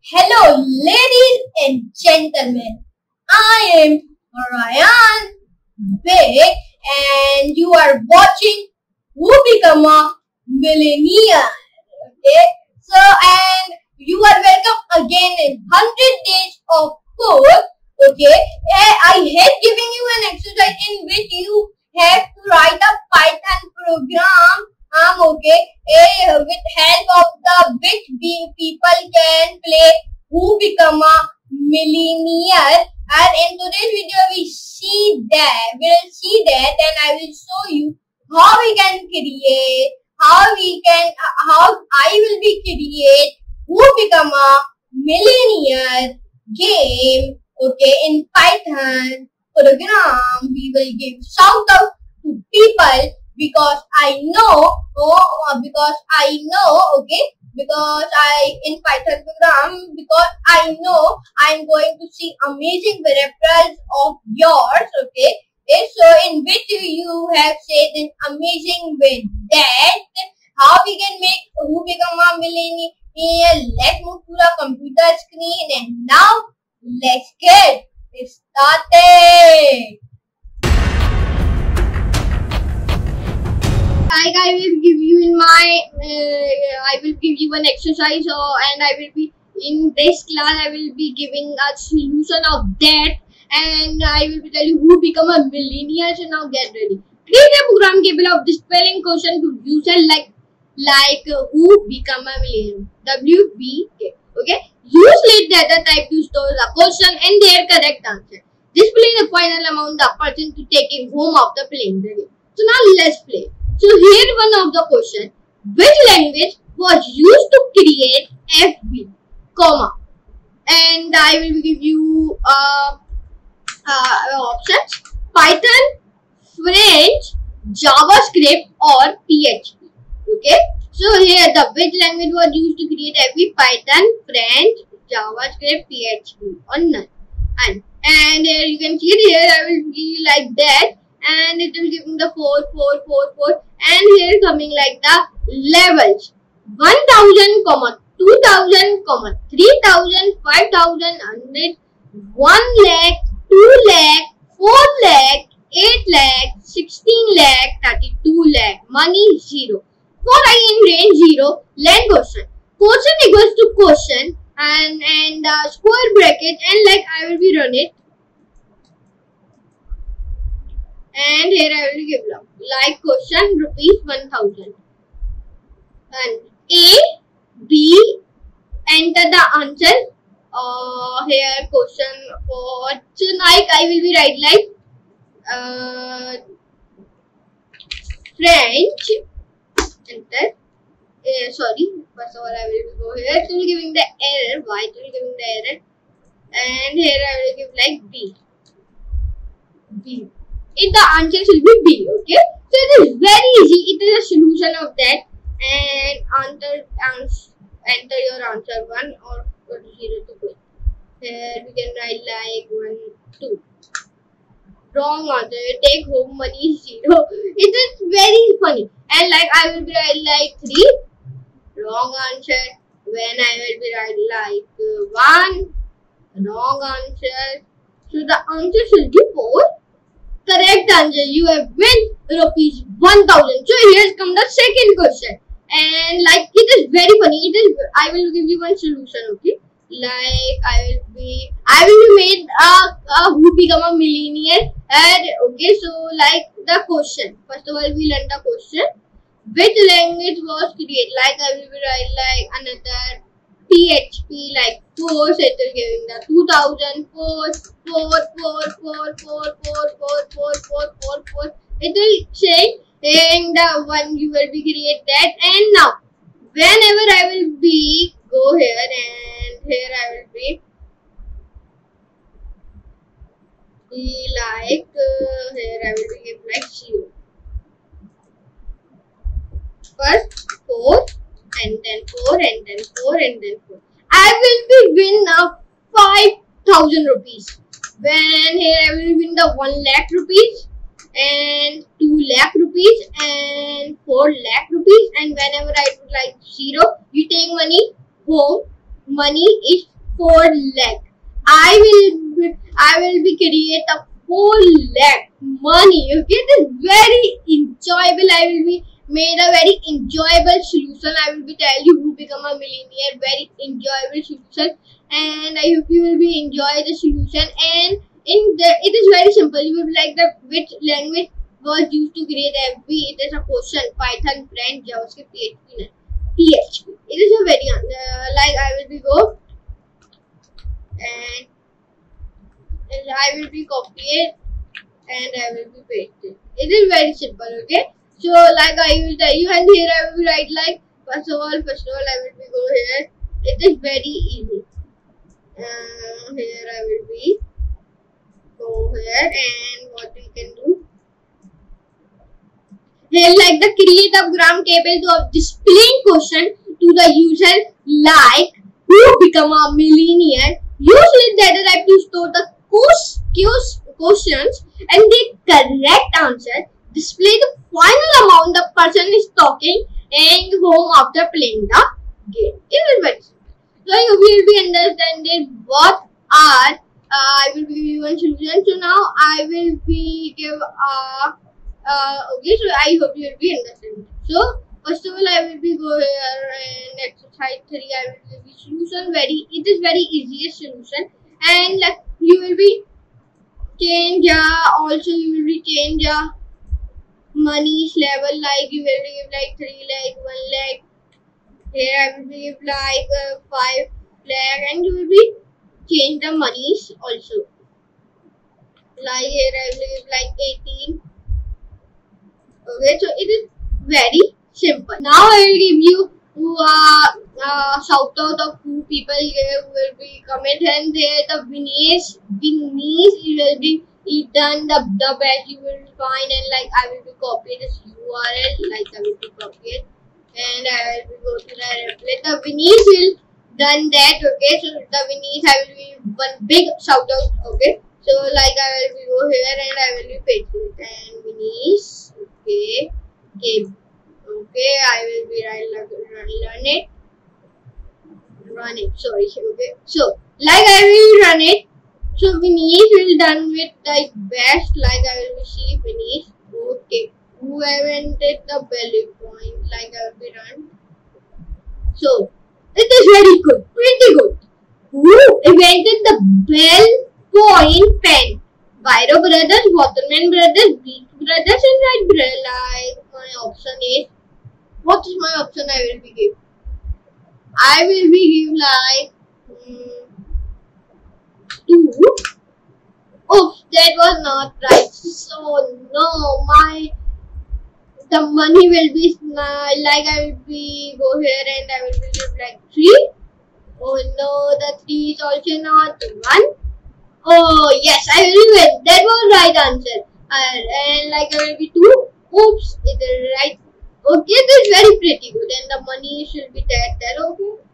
Hello, ladies and gentlemen. I am Ryan Big, and you are watching Who Become a Millionaire. Okay, so and you are welcome again in 100 days of code. Okay, I hate giving you an exercise in which you have to write a Python program. Okay, with help of the which people can play Who Become a Millionaire. And in today's video we'll see that and I will show you how we can create, how I will be create Who Become a Millionaire game. Okay, in Python program we will give shout out to people because I know, in Python program, because I know I'm going to see amazing referrals of yours. Okay, so in which you have said an amazing way that how we can make Who Become a Millionaire. Let's move to the computer screen and now let's get started. Like I will give you an exercise, and I will be in this class. I will be giving a solution of that, and I will be telling you who become a millionaire. So now get ready. Create a program capable of displaying question to user like who become a millionaire. WBK. Okay. Use late data type to store the question and their correct answer. Display the final amount the person to taking home of the playing the game. So now let's play. So here one of the question, which language was used to create FB, comma, and I will give you options: Python, French, JavaScript or PHP. Okay, so here the which language was used to create FB, Python, French, JavaScript, PHP or none. And here you can see it here I will be like that. And it will give me the 4, 4, 4, 4, and here coming like the levels 1000, 2000, 3000, 5000, 100, 1 lakh, 2 lakh, 4 lakh, 8 lakh, 16 lakh, 32 lakh. Money 0. For I in range 0, land question. Question equals to question and square bracket, and like I will be run it. And here I will give like question rupees 1000 and A, B, enter the answer. Here question for tonight I will be write like French. Enter. Sorry, first of all I will go here. It will giving the error. Why it will giving the error? And here I will give like B. If the answer should be B, okay? So it is very easy. It is a solution of that. And enter your answer 1 or 0 to go. Here we can write like 1, 2. Wrong answer. Take home money 0. It is very funny. And like I will be write like 3. Wrong answer. When I will be write like 1. Wrong answer. So the answer should be 4. Correct answer. You have win rupees 1000. So here comes the second question, and like it is very funny. It is. I will give you one solution. Okay, like I will be made a Who Become a Millionaire. And okay, so like the question. First of all, we learn the question. Which language was created? Like I will be write like another PHP like 4, so it will giving the 2000, 4, 4, 4, 4, 4, 4, 4, 4, 4, 4. It will say and the one you will be create that. And now whenever I will be go here, and here I will be like here I will be give like 0. First 4 and then 4 and then 4 and then 4. I will be win 5,000 rupees. When here I will win the 1 lakh rupees and 2 lakh rupees and 4 lakh rupees. And whenever I put like 0, you take money home. Money is 4 lakh. I will be create a 4 lakh money. Okay, it is very enjoyable. I will be made a very enjoyable solution. I will be tell you who become a millionaire. Very enjoyable solution, and I hope you will be enjoy the solution. And it is very simple. You will like the which language was used to create FB. It is a question: Python, Brand, JavaScript, PHP. PHP. It is a very like I will be go and I will be copy it and I will be paste it. It is very simple. Okay. So like I will tell you, and here I will write like first of all I will be go here. It is very easy. Here I will be go here, and what we can do here like the create a program capable of displaying question to the user like who become a millionaire. Use this data type to store the questions and the correct answer. Display the final amount the person is talking and home after playing the game. It is very simple. So you will be understanding what are I will be giving one solution. So now I will be give okay. So I hope you will be understanding. So first of all, I will be go here and exercise 3. I will give you solution. It is very easiest solution, and like you will be change also you will be change money's level, like you will give like 3 lakh, 1 lakh. Here I will give like 5 lakh, and you will be change the monies also. Like here I will give like 18. Okay, so it is very simple. Now I will give you shout out of 2 people here who will be comment, and there the Vinesh will be done the best you will find, and like I will be copy this URL, like I will be copy it, and I will be go to the reply. The Vinesh will done that. Okay, so the Vinesh I will be one big shout out. Okay, so like I will be go here and I will be paste it, and Vinesh. Okay, I will be run it. Sorry. Okay, so like I will run it. So Vinesh will done with like best. Like I will be see Vinesh. Okay, who invented the belly point? Like I will be run. So it is very good, pretty good. Who invented the bell point pen? Biro brothers, Waterman brothers, Beat brothers, and Wright brothers. Like my option is, what is my option? I will be give. I will be give like 2. Oh, that was not right. So no, the money will be like I will be go here and I will be give like 3. Oh no, the 3 is also not 1. Oh yes, I will win. That was right answer. And like I will be 2. Oops, it is right. Okay, this is very pretty good, and the money should be there.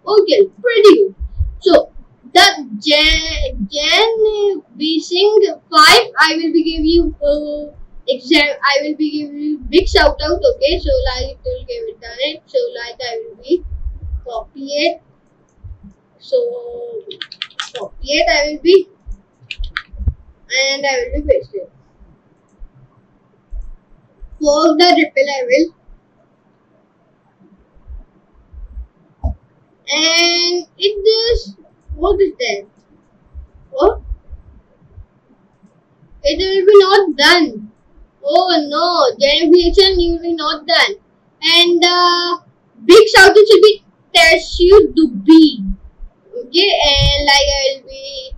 Okay, pretty good. So the Jan Bising 5, I will be give you I will be giving you big shout out. Okay, so like it will give it done it. So like I will be copy it. So copy it. I will be and I will be paste it. For the ripple I will. And it does. What is that? What? It will be not done. Oh no, generation will be not done. And big shout out should be test you to be. Okay, and like I will be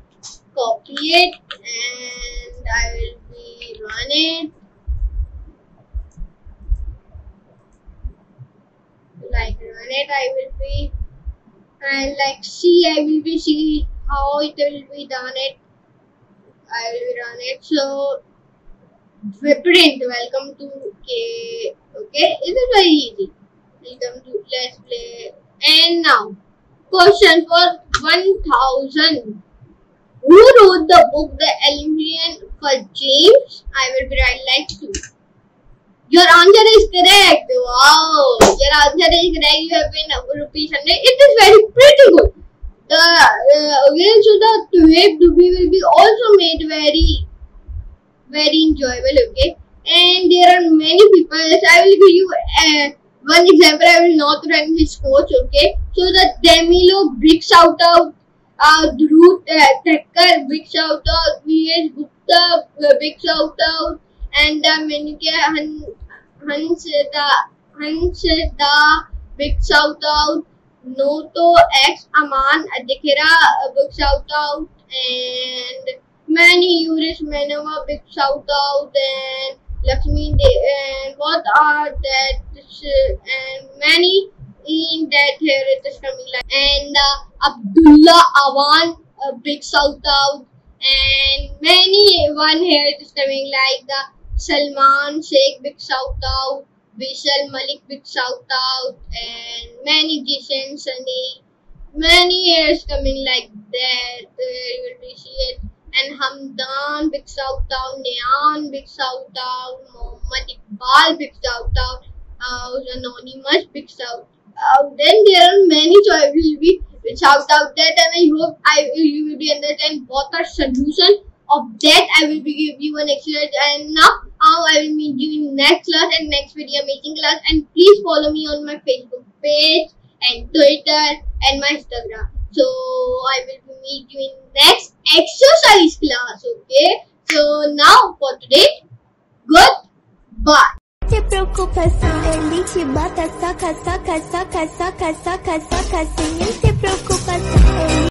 copy it and I will be run it. Like run it, I will be. And like see, I will be see how it will be done it. I will be run it. So print, welcome to K. Okay, it is very easy. Welcome to let's play. And now question for 1000. Who wrote the book The Alien for James? I will be right like 2. Your answer is correct. Wow, your answer is correct. You have been rupees 100. It is very pretty good. okay, so the web Dubi will be also made very enjoyable. Okay, and there are many people. I will give you one example. I will not run his coach. Okay, so the Demilo big shout out, Dhruv Thakkar big shout out, VH Gupta big shout out, and Hans big shout out, Noto X Aman Adikira big shout out, and many Yurish Manava big shout out, and Lakshmi and what are that and many in that here it is coming like, and Abdullah Awan big shout out, and many one here it is coming like the Salman Sheikh big shout out, Vishal Malik big shout out, and many Jishan Sunny, many hairs coming like that. You will appreciate. And Hamdan big shout out, Neon big shout out, Mohammad Iqbal big shout out, Anonymous big shout out. Then there are many choices will be shout out that, and I hope you will be understand what are solution of that. I will be give you an exercise, and now I will meet you in next class and next video amazing class. And please follow me on my Facebook page and Twitter and my Instagram. So I will meet you in next exercise class. Okay. So now for today, goodbye. Preocupação, ele te bota, saca, saca, saca, saca, saca, saca, sem ter preocupação.